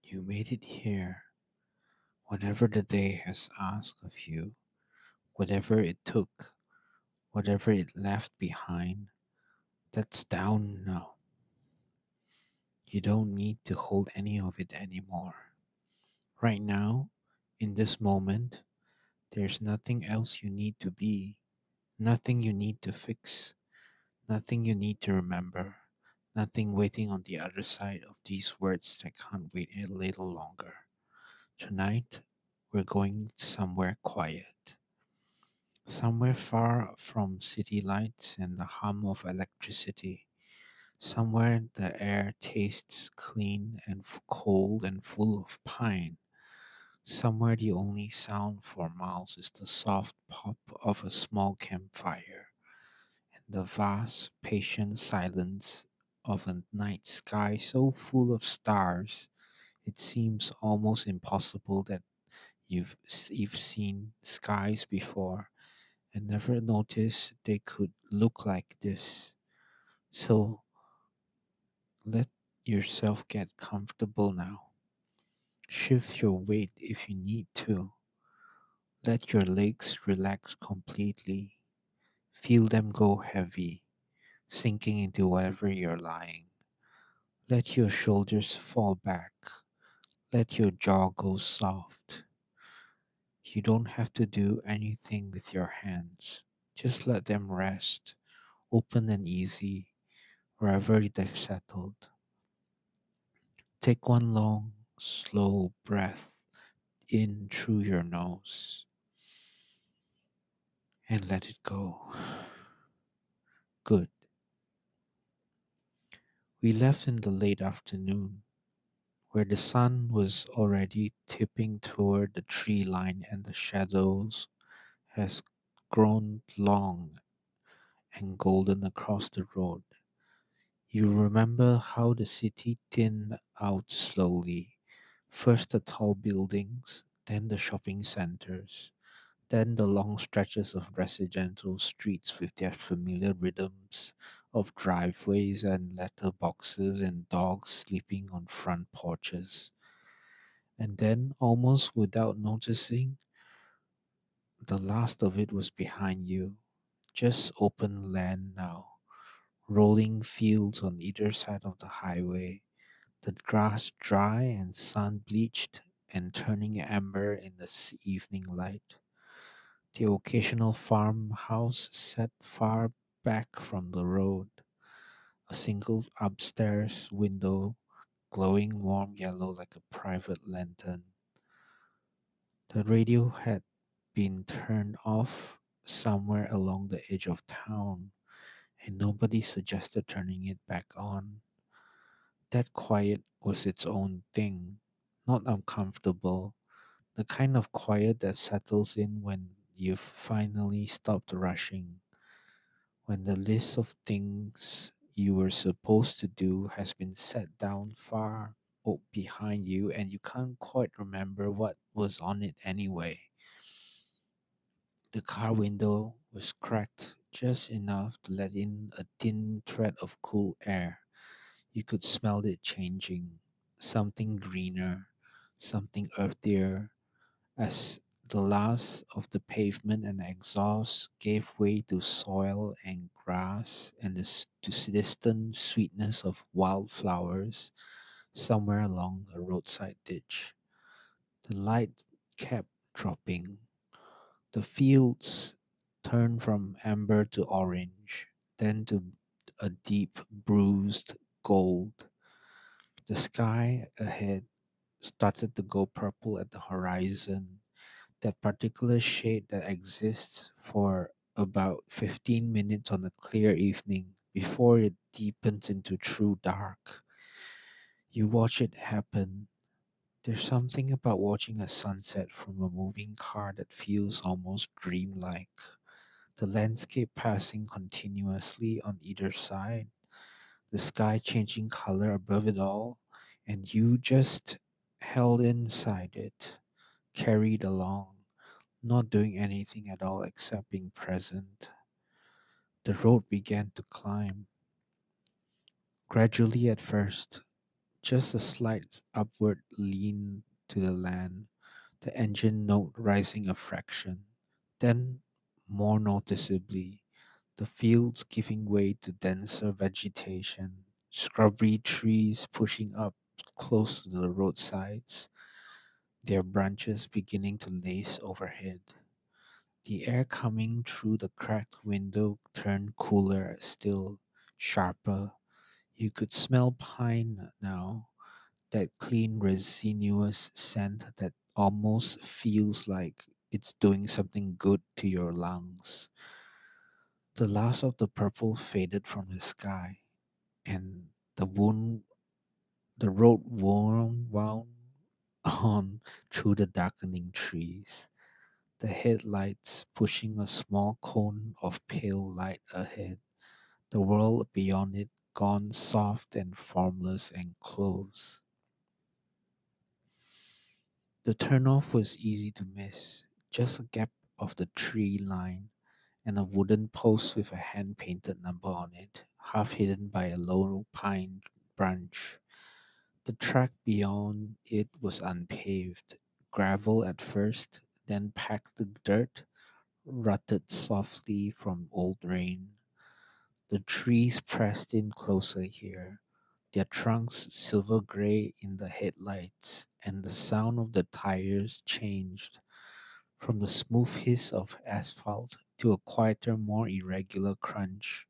You made it here. Whatever the day has asked of you, whatever it took, whatever it left behind, that's down now. You don't need to hold any of it anymore. Right now, in this moment, there's nothing else you need to be, nothing you need to fix, nothing you need to remember, nothing waiting on the other side of these words that can't wait a little longer. Tonight, we're going somewhere quiet, somewhere far from city lights and the hum of electricity, somewhere the air tastes clean and cold and full of pine, somewhere the only sound for miles is the soft pop of a small campfire and the vast, patient silence of a night sky so full of stars it seems almost impossible that you've seen skies before and never noticed they could look like this. So let yourself get comfortable now. Shift your weight if you need to. Let your legs relax completely. Feel them go heavy, sinking into wherever you're lying. Let your shoulders fall back. Let your jaw go soft. You don't have to do anything with your hands. Just let them rest, open and easy, wherever they've settled. Take one long, slow breath in through your nose and let it go. Good. We left in the late afternoon, where the sun was already tipping toward the tree line and the shadows has grown long and golden across the road. You remember how the city thinned out slowly. First the tall buildings, then the shopping centers, then the long stretches of residential streets with their familiar rhythms of driveways and letterboxes and dogs sleeping on front porches. And then, almost without noticing, the last of it was behind you. Just open land now, rolling fields on either side of the highway, the grass dry and sun bleached and turning amber in the evening light. The occasional farmhouse set far back from the road, a single upstairs window glowing warm yellow like a private lantern. The radio had been turned off somewhere along the edge of town, and nobody suggested turning it back on. That quiet was its own thing, not uncomfortable, the kind of quiet that settles in when you've finally stopped rushing, when the list of things you were supposed to do has been set down far behind you and you can't quite remember what was on it anyway. The car window was cracked just enough to let in a thin thread of cool air. You could smell it changing, something greener, something earthier, as the last of the pavement and exhaust gave way to soil and grass and to distant sweetness of wildflowers somewhere along the roadside ditch. The light kept dropping. The fields turned from amber to orange, then to a deep bruised gold. The sky ahead started to go purple at the horizon, that particular shade that exists for about 15 minutes on a clear evening before it deepens into true dark. You watch it happen. There's something about watching a sunset from a moving car that feels almost dreamlike. The landscape passing continuously on either side, the sky changing color above it all, and you just held inside it, carried along, not doing anything at all except being present. The road began to climb, gradually at first, Just a slight upward lean to the land, the engine note rising a fraction. Then, more noticeably, the fields giving way to denser vegetation, scrubby trees pushing up close to the roadsides, their branches beginning to lace overhead. The air coming through the cracked window turned cooler, still sharper. You could smell pine now, that clean, resinous scent that almost feels like it's doing something good to your lungs. The last of the purple faded from the sky, and the road wound on through the darkening trees. The headlights pushing a small cone of pale light ahead, the world beyond it gone soft and formless and close. The turnoff was easy to miss, just a gap of the tree line and a wooden post with a hand painted number on it, half hidden by a low pine branch. The track beyond it was unpaved, gravel at first, then packed dirt, rutted softly from old rain. The trees pressed in closer here, their trunks silver gray in the headlights, and the sound of the tires changed from the smooth hiss of asphalt to a quieter, more irregular crunch.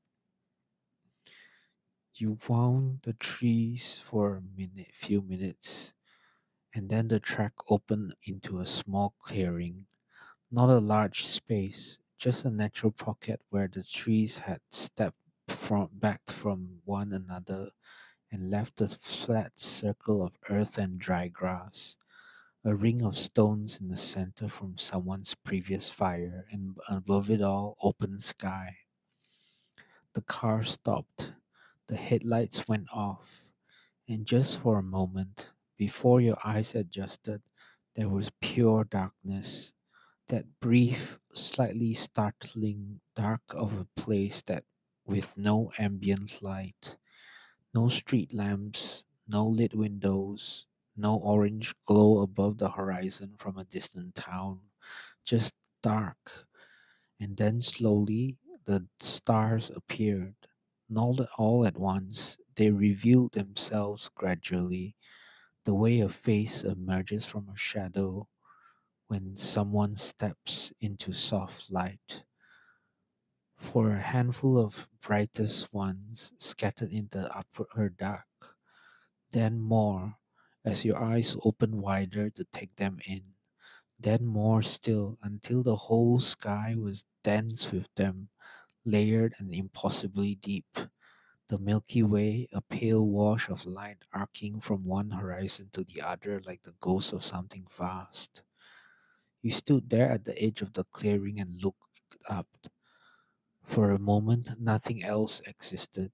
You wound the trees for few minutes, and then the track opened into a small clearing, not a large space, just a natural pocket where the trees had stepped back from one another and left a flat circle of earth and dry grass, a ring of stones in the center from someone's previous fire, and above it all, open sky. The car stopped. The headlights went off, and just for a moment, before your eyes adjusted, there was pure darkness. That brief, slightly startling dark of a place that with no ambient light, no street lamps, no lit windows, no orange glow above the horizon from a distant town, just dark. And then slowly the stars appeared. Not all at once, they revealed themselves gradually, the way a face emerges from a shadow when someone steps into soft light. For a handful of brightest ones scattered in the upper dark, then more as your eyes open wider to take them in, then more still until the whole sky was dense with them, layered and impossibly deep. The Milky Way, a pale wash of light arcing from one horizon to the other like the ghost of something vast. You stood there at the edge of the clearing and looked up. For a moment, nothing else existed.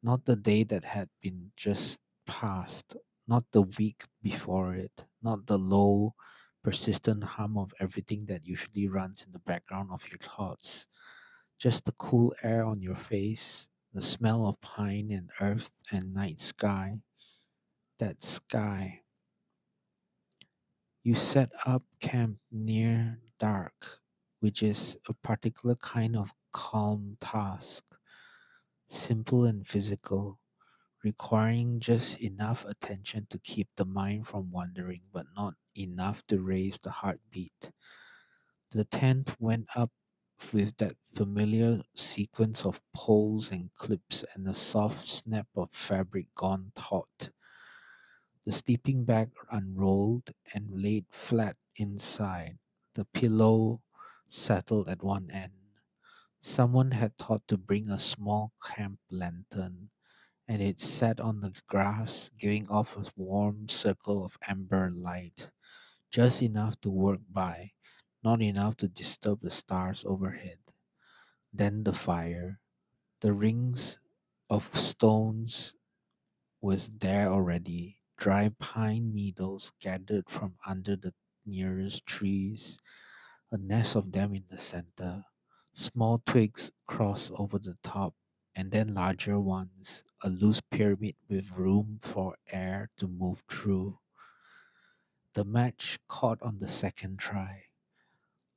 Not the day that had been just past, not the week before it, not the low, persistent hum of everything that usually runs in the background of your thoughts. Just the cool air on your face, the smell of pine and earth and night sky. That sky. You set up camp near dark, which is a particular kind of calm task, simple and physical, requiring just enough attention to keep the mind from wandering, but not enough to raise the heartbeat. The tent went up with that familiar sequence of poles and clips and a soft snap of fabric gone taut. The sleeping bag unrolled and laid flat inside. The pillow settled at one end. Someone had thought to bring a small camp lantern, and it sat on the grass, giving off a warm circle of amber light, just enough to work by, not enough to disturb the stars overhead. Then the fire. The rings of stones was there already, dry pine needles gathered from under the nearest trees, a nest of them in the center, small twigs crossed over the top. and then larger ones, a loose pyramid with room for air to move through. The match caught on the second try.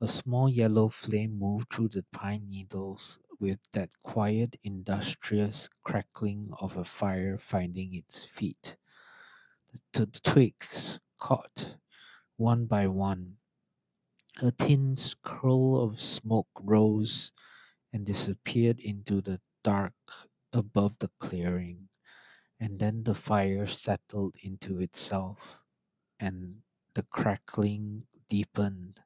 A small yellow flame moved through the pine needles with that quiet, industrious crackling of a fire finding its feet. The twigs caught one by one. A thin scroll of smoke rose and disappeared into the dark above the clearing, and then the fire settled into itself, and the crackling deepened,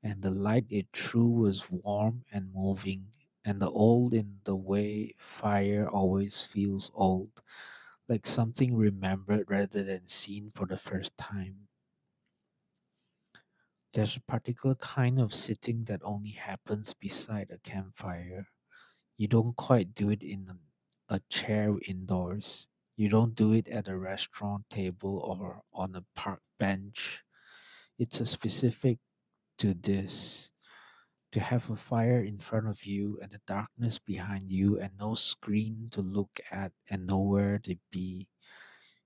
and the light it threw was warm and moving, and the old in the way fire always feels old, like something remembered rather than seen for the first time. There's a particular kind of sitting that only happens beside a campfire. You don't quite do it in a chair indoors. You don't do it at a restaurant table or on a park bench. It's a specific to this, to have a fire in front of you and the darkness behind you and no screen to look at and nowhere to be.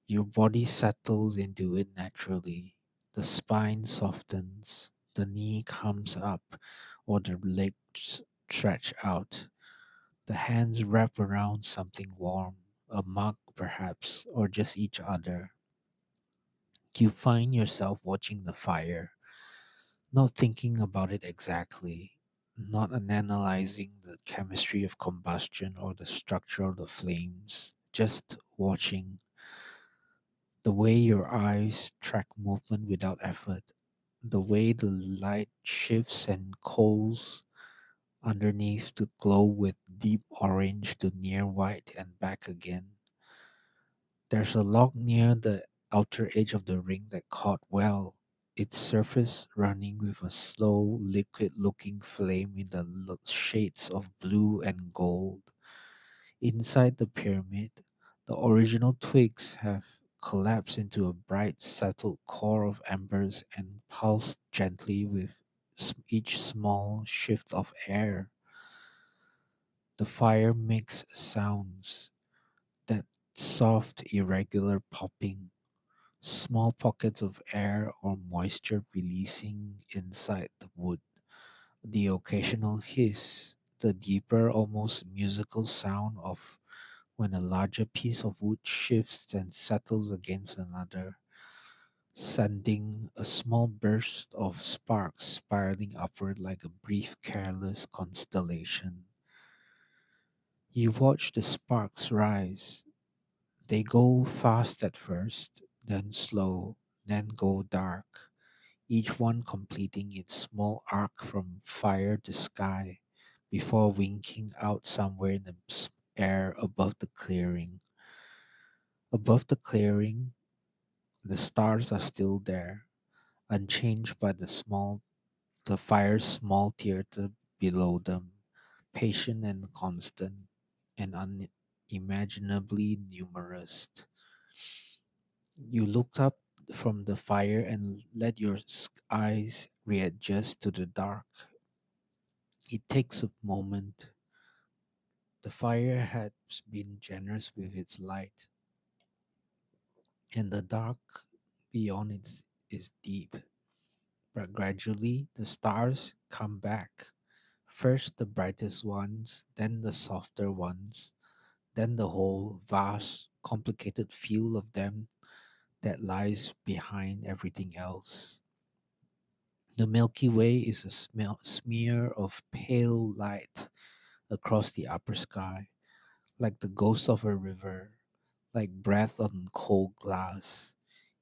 Your body settles into it naturally. The spine softens, the knee comes up, or the legs stretch out. The hands wrap around something warm, a mug perhaps, or just each other. You find yourself watching the fire, not thinking about it exactly, not analyzing the chemistry of combustion or the structure of the flames, just watching the way your eyes track movement without effort, the way the light shifts and coals underneath to glow with deep orange to near white and back again. There's a log near the outer edge of the ring that caught well, its surface running with a slow, liquid looking flame in the shades of blue and gold. Inside the pyramid, the original twigs have collapsed into a bright, settled core of embers and pulsed gently with each small shift of air. The fire makes sounds, that soft, irregular popping, small pockets of air or moisture releasing inside the wood, the occasional hiss, the deeper, almost musical sound of when a larger piece of wood shifts and settles against another, sending a small burst of sparks spiraling upward like a brief, careless constellation. You watch the sparks rise. They go fast at first, then slow, then go dark, each one completing its small arc from fire to sky before winking out somewhere in the air above the clearing. Above the clearing, the stars are still there, unchanged by the fire's small theater below them, patient and constant and unimaginably numerous. You looked up from the fire and let your eyes readjust to the dark. It takes a moment. The fire has been generous with its light, and the dark beyond it is deep. But gradually, the stars come back. First the brightest ones, then the softer ones, then the whole vast, complicated field of them that lies behind everything else. The Milky Way is a smear of pale light across the upper sky, like the ghost of a river, like breath on cold glass.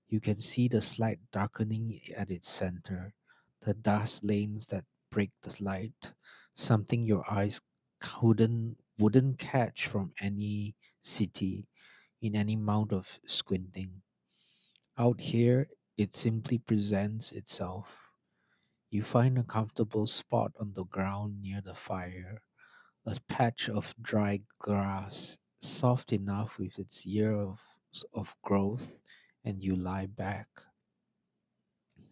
You can see the slight darkening at its center, the dust lanes that break the light, something your eyes wouldn't catch from any city in any amount of squinting. Out here, it simply presents itself. You find a comfortable spot on the ground near the fire, a patch of dry grass, soft enough with its of growth, and you lie back.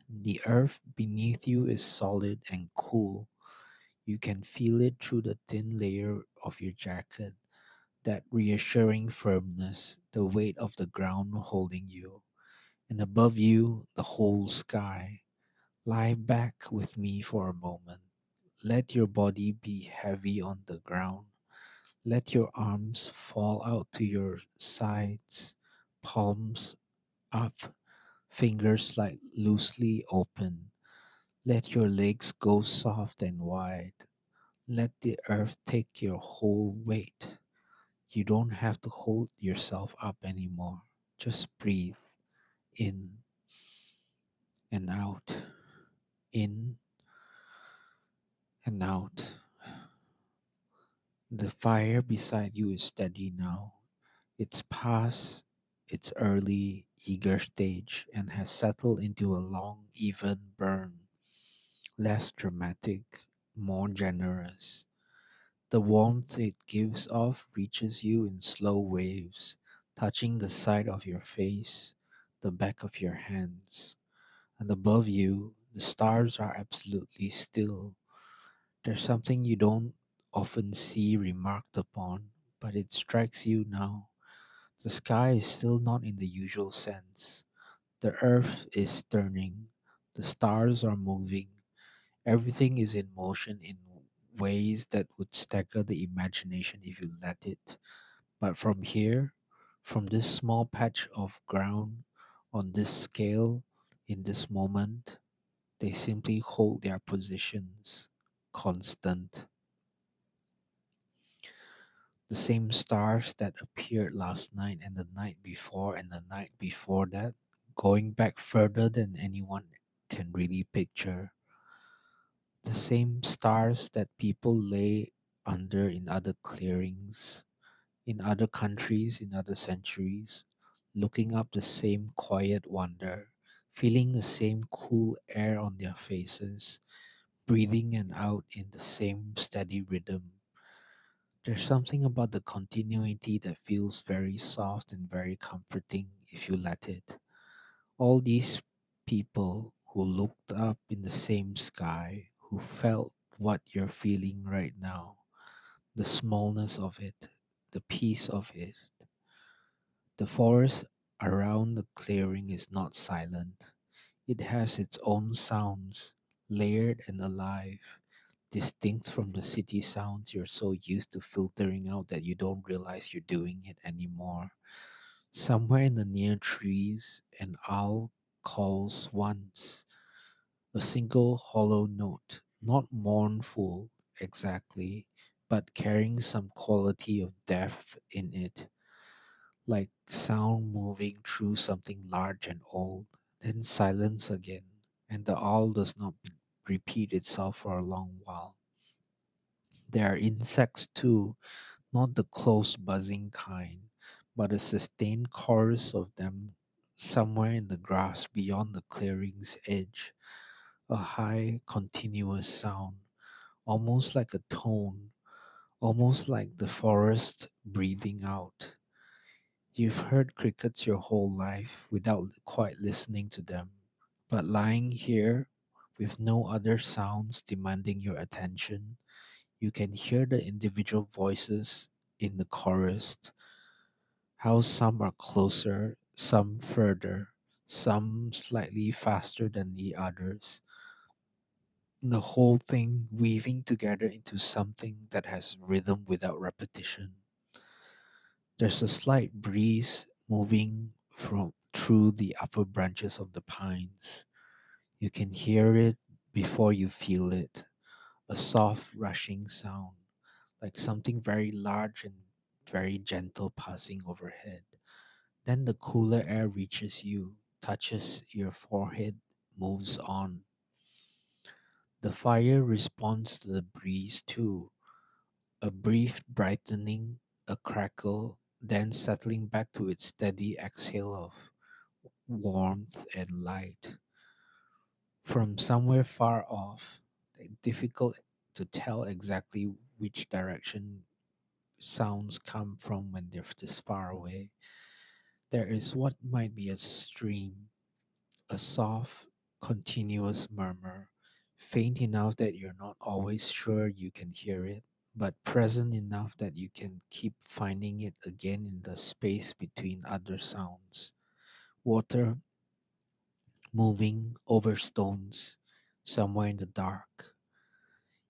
The earth beneath you is solid and cool. You can feel it through the thin layer of your jacket. that reassuring firmness, the weight of the ground holding you, and above you, the whole sky. Lie back with me for a moment. Let your body be heavy on the ground. Let your arms fall out to your sides, palms up, fingers like loosely open. Let your legs go soft and wide. Let the earth take your whole weight. You don't have to hold yourself up anymore. Just breathe in and out, in and out. The fire beside you is steady now. It's past its early, eager stage and has settled into a long, even burn, less dramatic, more generous. The warmth it gives off reaches you in slow waves, touching the side of your face, the back of your hands. And above you, the stars are absolutely still. There's something you don't often see remarked upon, but it strikes you now. The sky is still not in the usual sense. The earth is turning, the stars are moving, everything is in motion in ways that would stagger the imagination if you let it. But from here, from this small patch of ground, on this scale, in this moment, they simply hold their positions, constant. The same stars that appeared last night and the night before and the night before that, going back further than anyone can really picture. The same stars that people lay under in other clearings, in other countries, in other centuries, looking up the same quiet wonder, feeling the same cool air on their faces, breathing and out in the same steady rhythm. There's something about the continuity that feels very soft and very comforting if you let it. All these people who looked up in the same sky, who felt what you're feeling right now, the smallness of it, the peace of it. The forest around the clearing is not silent. It has its own sounds, layered and alive, distinct from the city sounds you're so used to filtering out that you don't realize you're doing it anymore. Somewhere in the near trees, an owl calls once, a single hollow note, not mournful exactly, but carrying some quality of depth in it, like sound moving through something large and old, then silence again, and the owl does not repeat itself for a long while. There are insects too, not the close buzzing kind, but a sustained chorus of them somewhere in the grass beyond the clearing's edge, a high, continuous sound, almost like a tone, almost like the forest breathing out. You've heard crickets your whole life without quite listening to them, but lying here with no other sounds demanding your attention, you can hear the individual voices in the chorus, how some are closer, some further, some slightly faster than the others. The whole thing weaving together into something that has rhythm without repetition. There's a slight breeze moving from through the upper branches of the pines. You can hear it before you feel it, a soft rushing sound, like something very large and very gentle passing overhead. Then the cooler air reaches you, touches your forehead, moves on. The fire responds to the breeze too, a brief brightening, a crackle, then settling back to its steady exhale of warmth and light. From somewhere far off, difficult to tell exactly which direction sounds come from when they're this far away. There is what might be a stream, a soft, continuous murmur, faint enough that you're not always sure you can hear it, but present enough that you can keep finding it again in the space between other sounds. Water moving over stones somewhere in the dark.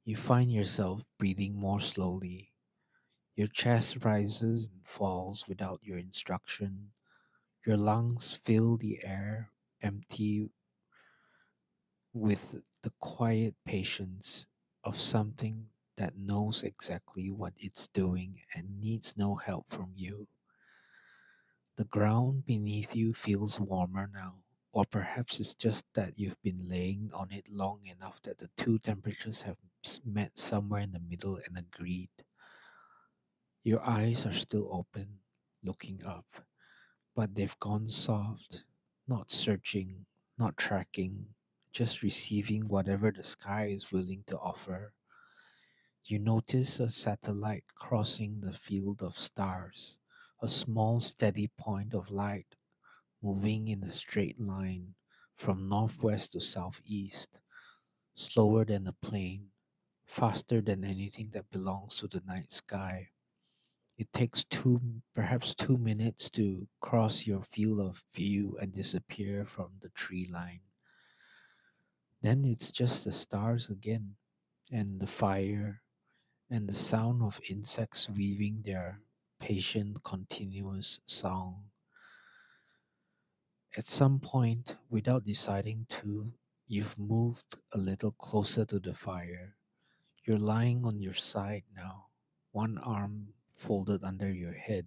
You find yourself breathing more slowly. Your chest rises and falls without your instruction. Your lungs fill the air empty with the quiet patience of something that knows exactly what it's doing and needs no help from you. The ground beneath you feels warmer now, or perhaps it's just that you've been laying on it long enough that the two temperatures have met somewhere in the middle and agreed. Your eyes are still open, looking up, but they've gone soft, not searching, not tracking, just receiving whatever the sky is willing to offer. You notice a satellite crossing the field of stars, a small steady point of light moving in a straight line from northwest to southeast, slower than a plane, faster than anything that belongs to the night sky. It takes perhaps 2 minutes to cross your field of view and disappear from the tree line. Then it's just the stars again, and the fire, and the sound of insects weaving their patient, continuous song. At some point, without deciding to, you've moved a little closer to the fire. You're lying on your side now, one arm folded under your head.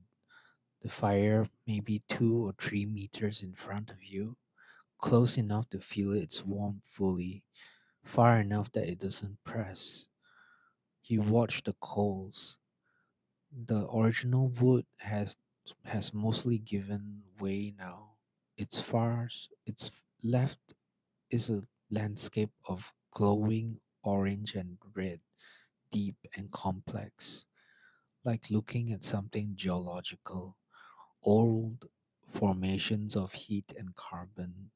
The fire may be 2 or 3 meters in front of you, close enough to feel its warmth fully, far enough that it doesn't press. You watch the coals. The original wood has mostly given way now. Its left is a landscape of glowing orange and red, deep and complex, like looking at something geological, old formations of heat and carbon,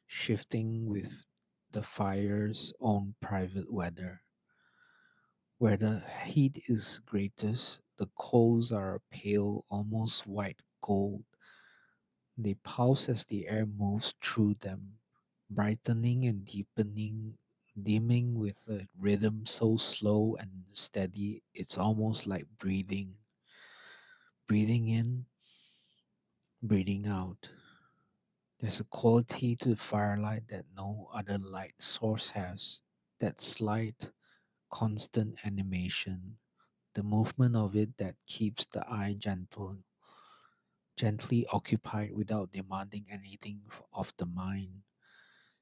shifting with the fire's own private weather. Where the heat is greatest, the coals are pale, almost white gold. They pulse as the air moves through them, brightening and deepening, dimming with a rhythm so slow and steady it's almost like breathing. Breathing in, breathing out. There's a quality to the firelight that no other light source has. That slight, constant animation, the movement of it that keeps the eye gently occupied without demanding anything of the mind.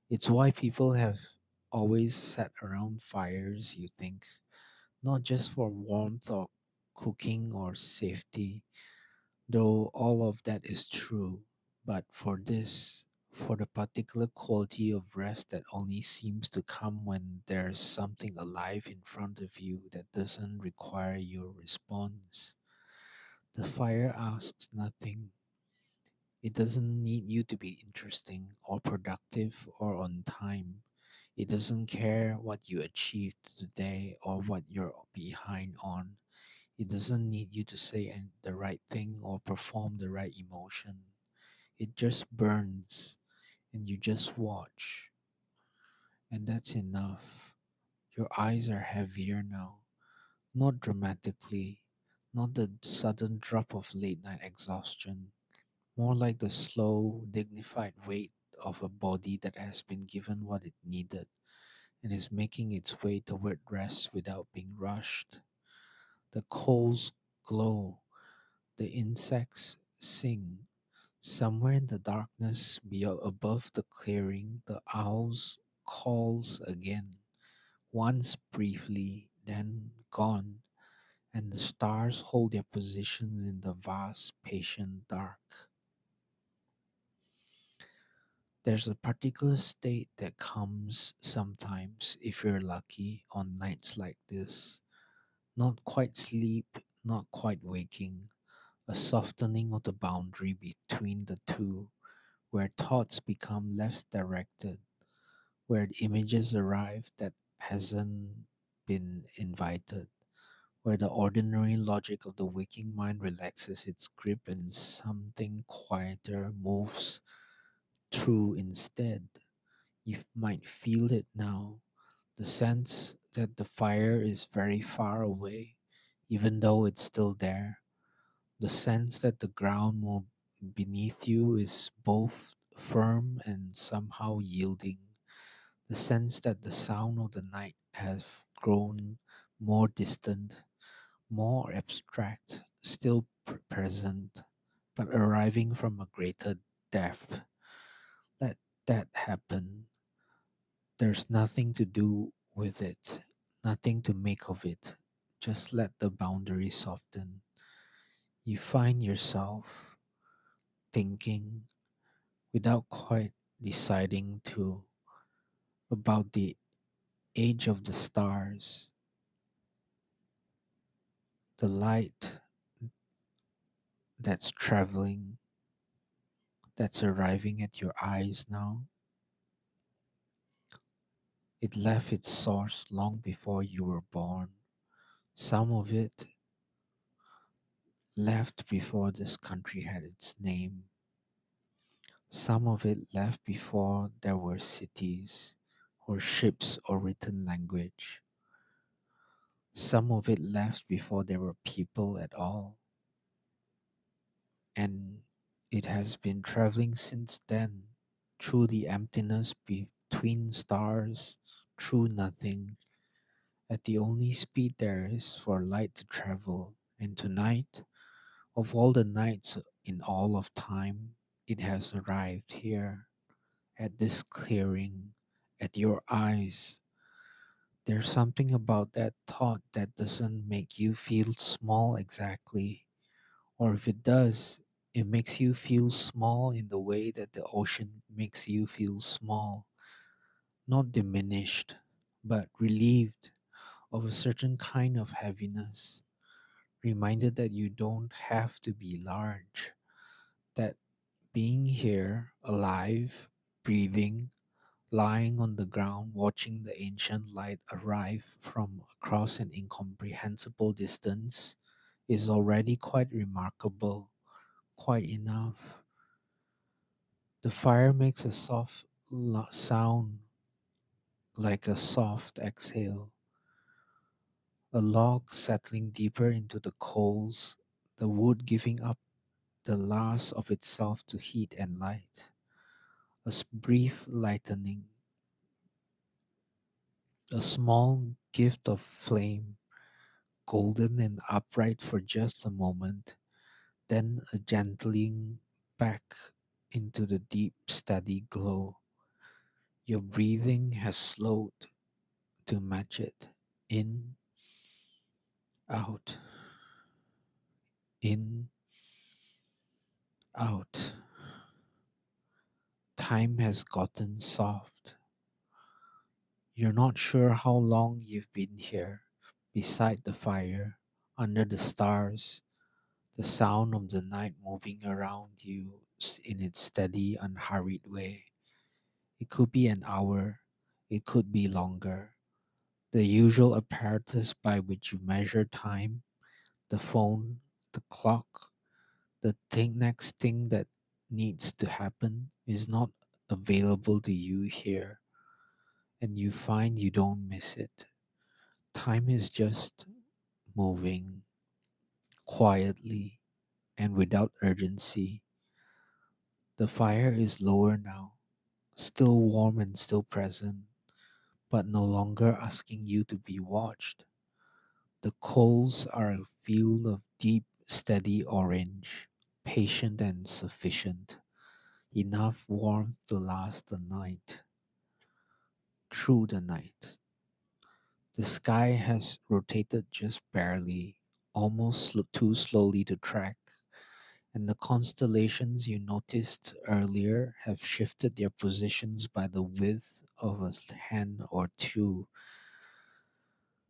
It's why people have always sat around fires, you think, not just for warmth or cooking or safety, though all of that is true, but for this, for the particular quality of rest that only seems to come when there's something alive in front of you that doesn't require your response. The fire asks nothing. It doesn't need you to be interesting or productive or on time. It doesn't care what you achieved today or what you're behind on. It doesn't need you to say the right thing or perform the right emotion. It just burns and you just watch. And that's enough. Your eyes are heavier now, not dramatically, not the sudden drop of late night exhaustion, more like the slow, dignified weight of a body that has been given what it needed and is making its way toward rest without being rushed. The coals glow, the insects sing. Somewhere in the darkness above the clearing, the owls calls again, once briefly, then gone, and the stars hold their positions in the vast, patient dark. There's a particular state that comes sometimes, if you're lucky, on nights like this. Not quite sleep, not quite waking, a softening of the boundary between the two, where thoughts become less directed, where images arrive that hasn't been invited, where the ordinary logic of the waking mind relaxes its grip and something quieter moves through instead. You might feel it now, the sense that the fire is very far away, even though it's still there. The sense that the beneath you is both firm and somehow yielding. The sense that the sound of the night has grown more distant, more abstract, still present, but arriving from a greater depth. Let that happen. There's nothing to do with it, nothing to make of it. Just let the boundary soften. You find yourself thinking without quite deciding to about the age of the stars, the light that's traveling, that's arriving at your eyes now. It left its source long before you were born. Some of it left before this country had its name. Some of it left before there were cities, or ships, or written language. Some of it left before there were people at all. And it has been traveling since then, through the emptiness between stars, through nothing, at the only speed there is for light to travel. And tonight, of all the nights in all of time, it has arrived here, at this clearing, at your eyes. There's something about that thought that doesn't make you feel small exactly. Or if it does, it makes you feel small in the way that the ocean makes you feel small, not diminished, but relieved of a certain kind of heaviness, reminded that you don't have to be large, that being here, alive, breathing, lying on the ground, watching the ancient light arrive from across an incomprehensible distance, is already quite remarkable, quite enough. The fire makes a soft sound like a soft exhale, a log settling deeper into the coals, the wood giving up the last of itself to heat and light. A brief lightening, a small gift of flame, golden and upright for just a moment, then a gentling back into the deep, steady glow. Your breathing has slowed to match it. In, out, in, out. Time has gotten soft. You're not sure how long you've been here, beside the fire, under the stars, the sound of the night moving around you in its steady, unhurried way. It could be an hour, it could be longer. The usual apparatus by which you measure time, the phone, the clock, the next thing that needs to happen is not available to you here, and you find you don't miss it. Time is just moving quietly and without urgency. The fire is lower now, still warm and still present, but no longer asking you to be watched. The coals are a field of deep, steady orange, patient and sufficient, enough warmth to last the night, through the night. The sky has rotated just barely, almost too slowly to track, and the constellations you noticed earlier have shifted their positions by the width of a hand or two.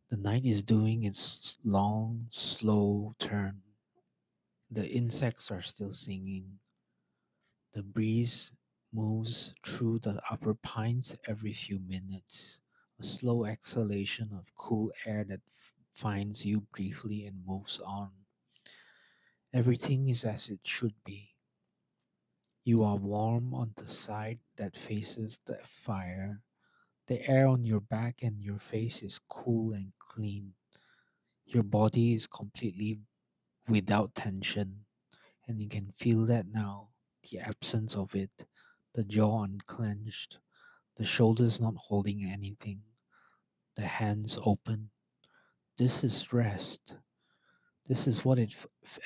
The night is doing its long, slow turn. The insects are still singing. The breeze moves through the upper pines every few minutes, a slow exhalation of cool air that finds you briefly and moves on. Everything is as it should be. You are warm on the side that faces the fire. The air on your back and your face is cool and clean. Your body is completely without tension, and you can feel that now. The absence of it, the jaw unclenched, the shoulders not holding anything, the hands open. This is rest. This is what it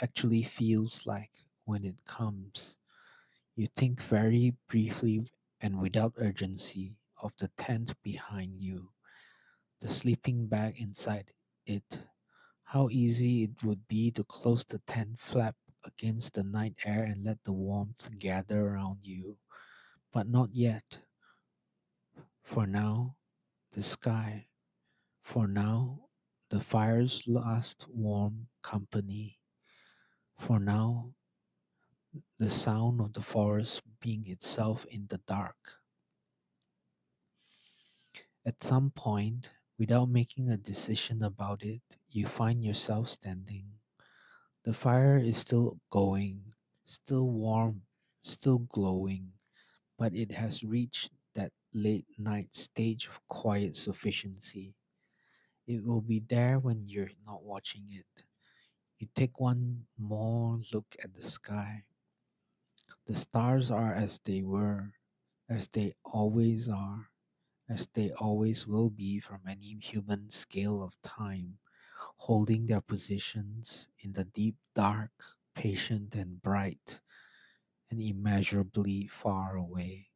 actually feels like when it comes. You think very briefly and without urgency of the tent behind you, the sleeping bag inside it, how easy it would be to close the tent flap against the night air and let the warmth gather around you. But not yet. For now, the sky. For now, the fire's last warm company. For now, the sound of the forest being itself in the dark. At some point, without making a decision about it, you find yourself standing. The fire is still going, still warm, still glowing, but it has reached that late night stage of quiet sufficiency. It will be there when you're not watching it. You take one more look at the sky. The stars are as they were, as they always are, as they always will be from any human scale of time, holding their positions in the deep dark, patient and bright, and immeasurably far away.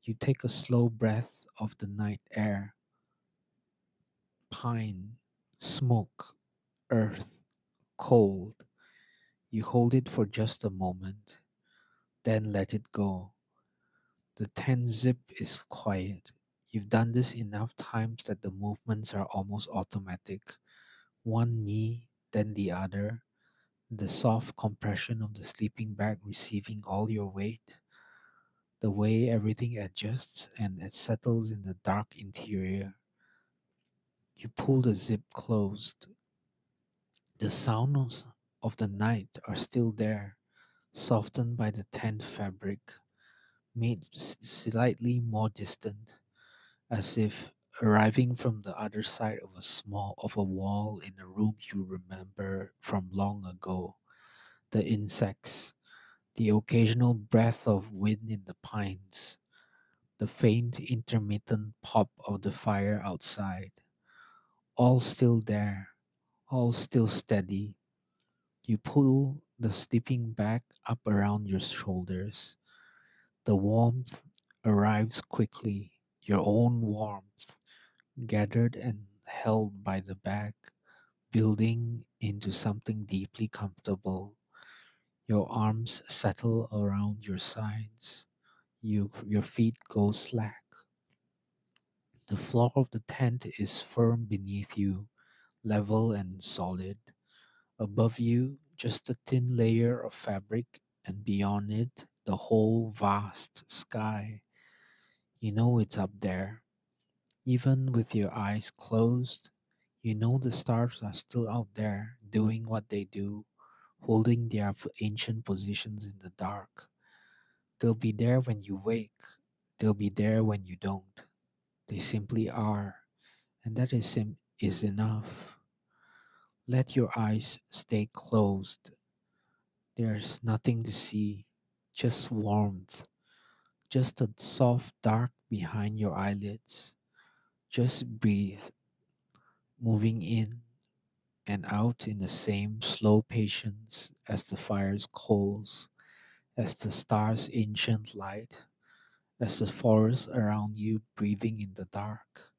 You take a slow breath of the night air, pine, smoke, earth, cold. You hold it for just a moment, then let it go. The tent zip is quiet. You've done this enough times that the movements are almost automatic. One knee, then the other, the soft compression of the sleeping bag receiving all your weight, the way everything adjusts and it settles in the dark interior. You pull the zip closed. The sounds of the night are still there, softened by the tent fabric, made slightly more distant, as if arriving from the other side of a wall in a room you remember from long ago. The insects, the occasional breath of wind in the pines, the faint intermittent pop of the fire outside, all still there, all still steady. You pull the sleeping bag up around your shoulders. The warmth arrives quickly, your own warmth, gathered and held by the bag, building into something deeply comfortable. Your arms settle around your sides. Your feet go slack. The floor of the tent is firm beneath you, level and solid. Above you, just a thin layer of fabric, and beyond it, the whole vast sky. You know it's up there. Even with your eyes closed, you know the stars are still out there, doing what they do, holding their ancient positions in the dark. They'll be there when you wake. They'll be there when you don't. They simply are, and that is enough. Let your eyes stay closed. There's nothing to see, just warmth, just a soft dark behind your eyelids. Just breathe, moving in and out in the same slow patience as the fire's coals, as the stars' ancient light, as the forest around you breathing in the dark.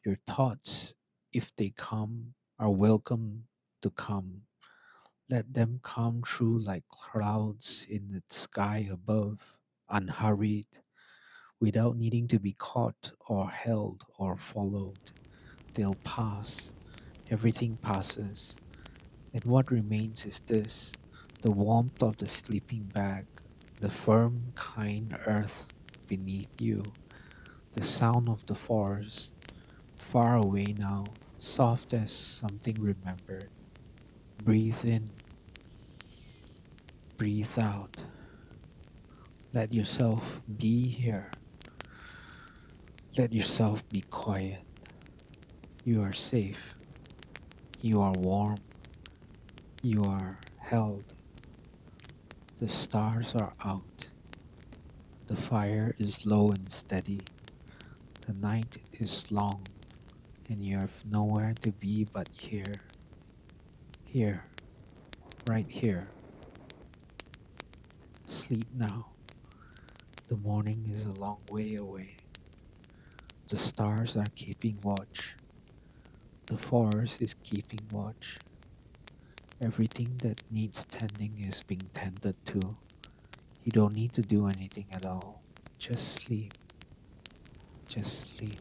Your thoughts, if they come, are welcome to come. Let them come through like clouds in the sky above, unhurried, without needing to be caught or held or followed. They'll pass. Everything passes. And what remains is this: the warmth of the sleeping bag, the firm, kind earth beneath you, the sound of the forest, far away now, soft as something remembered. Breathe in, breathe out. Let yourself be here. Let yourself be quiet. You are safe. You are warm. You are held. The stars are out. The fire is low and steady. The night is long, and you have nowhere to be but here. Here, right here. Sleep now. The morning is a long way away. The stars are keeping watch. The forest is keeping watch. Everything that needs tending is being tended to. You don't need to do anything at all. Just sleep. Just sleep.